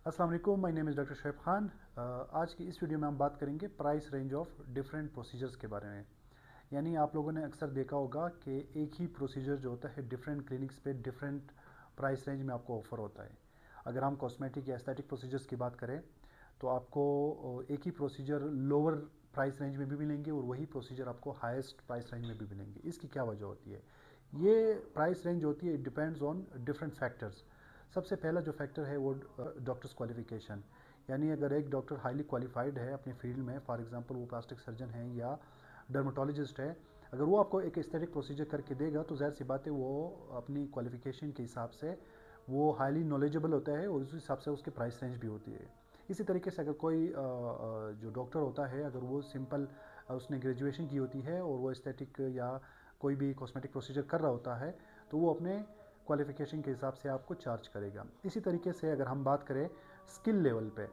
अस्सलाम वालेकुम, my name is doctor Shoaib Khan. आज की इस वीडियो में हम बात करेंगे price range of different procedures के बारे में। यानी आप लोगों ने अक्सर देखा होगा कि एक ही प्रोसीजर जो होता है डिफरेंट क्लिनिक्स पे डिफरेंट प्राइस रेंज में आपको ऑफर होता है। अगर हम कॉस्मेटिक या एस्थेटिक प्रोसीजर्स की बात करें तो आपको एक ही प्रोसीजर लोअर प्राइस रेंज में भी मिलेंगे और वही प्रोसीजर आपको हाईएस्ट प्राइस रेंज में भी मिलेंगे। इसकी क्या वजह होती है? ये प्राइस रेंज होती है, it depends on different factors. सबसे पहला जो फैक्टर है वो डॉक्टर्स क्वालिफिकेशन। यानी अगर एक डॉक्टर हाईली क्वालिफाइड है अपने फील्ड में, फॉर एग्जांपल वो प्लास्टिक सर्जन है या डर्माटोलॉजिस्ट है, अगर वो आपको एक एस्थेटिक प्रोसीजर करके देगा तो ज़ाहिर सी बात है वो अपनी क्वालिफिकेशन के हिसाब से वो हाईली नॉलेजेबल होता है और उस हिसाब से उसकी प्राइस रेंज भी होती है। इसी तरीके से अगर कोई जो डॉक्टर होता है, अगर वो सिंपल उसने ग्रेजुएशन की होती है और वो एस्थेटिक या कोई भी कॉस्मेटिक प्रोसीजर कर रहा होता है तो वो अपने क्वालिफिकेशन के हिसाब से आपको चार्ज करेगा। इसी तरीके से अगर हम बात करें स्किल लेवल पे,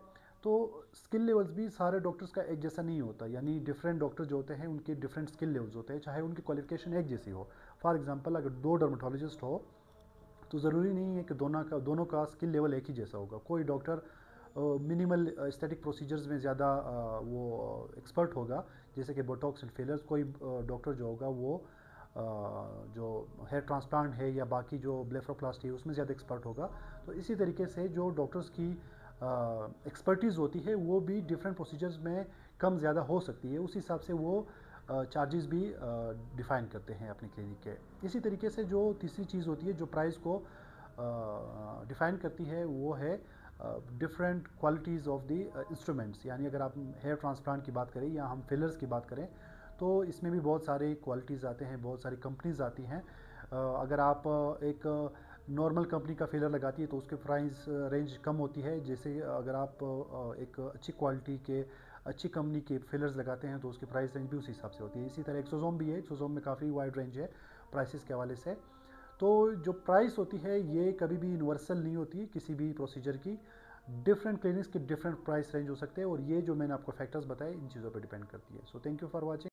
तो स्किल लेवल्स भी सारे डॉक्टर्स का एक जैसा नहीं होता। यानी डिफरेंट डॉक्टर जो होते हैं उनके डिफरेंट स्किल लेवल्स होते हैं, चाहे उनकी क्वालिफिकेशन एक जैसी हो। फॉर एग्जांपल अगर दो डर्माटोलॉजिस्ट हो तो ज़रूरी नहीं है कि दोनों का स्किल लेवल एक ही जैसा होगा। कोई डॉक्टर मिनिमल एस्थेटिक प्रोसीजर्स में ज़्यादा वो एक्सपर्ट होगा, जैसे कि बोटॉक्स एंड फिलर्स। कोई डॉक्टर जो होगा वो जो हेयर ट्रांसप्लांट है या बाकी जो ब्लेफरोप्लास्टी है उसमें ज़्यादा एक्सपर्ट होगा। तो इसी तरीके से जो डॉक्टर्स की एक्सपर्टीज़ होती है वो भी डिफरेंट प्रोसीजर्स में कम ज़्यादा हो सकती है। उस हिसाब से वो चार्जेस भी डिफ़ाइन करते हैं अपने क्लिनिक के। इसी तरीके से जो तीसरी चीज़ होती है जो प्राइस को डिफ़ाइन करती है वो है different qualities of the instruments. यानी अगर आप हेयर ट्रांसप्लांट की बात करें या हम फिलर्स की बात करें तो इसमें भी बहुत सारे क्वालिटीज़ आते हैं, बहुत सारी कंपनीज आती हैं। अगर आप एक नॉर्मल कंपनी का फिलर लगाती है तो उसके प्राइस रेंज कम होती है। जैसे अगर आप एक अच्छी क्वालिटी के अच्छी कंपनी के फिलर्स लगाते हैं तो उसकी प्राइस रेंज भी उसी हिसाब से होती है। इसी तरह एक्सोसोम भी है, एक्सोसोम में काफ़ी वाइड रेंज है प्राइसेस के हवाले से। तो जो प्राइस होती है ये कभी भी यूनिवर्सल नहीं होती किसी भी प्रोसीजर की। डिफरेंट क्लिनिक्स की डिफरेंट प्राइस रेंज हो सकते हैं और ये जो मैंने आपको फैक्टर्स बताए इन चीज़ों पर डिपेंड करती है। So thank you for watching.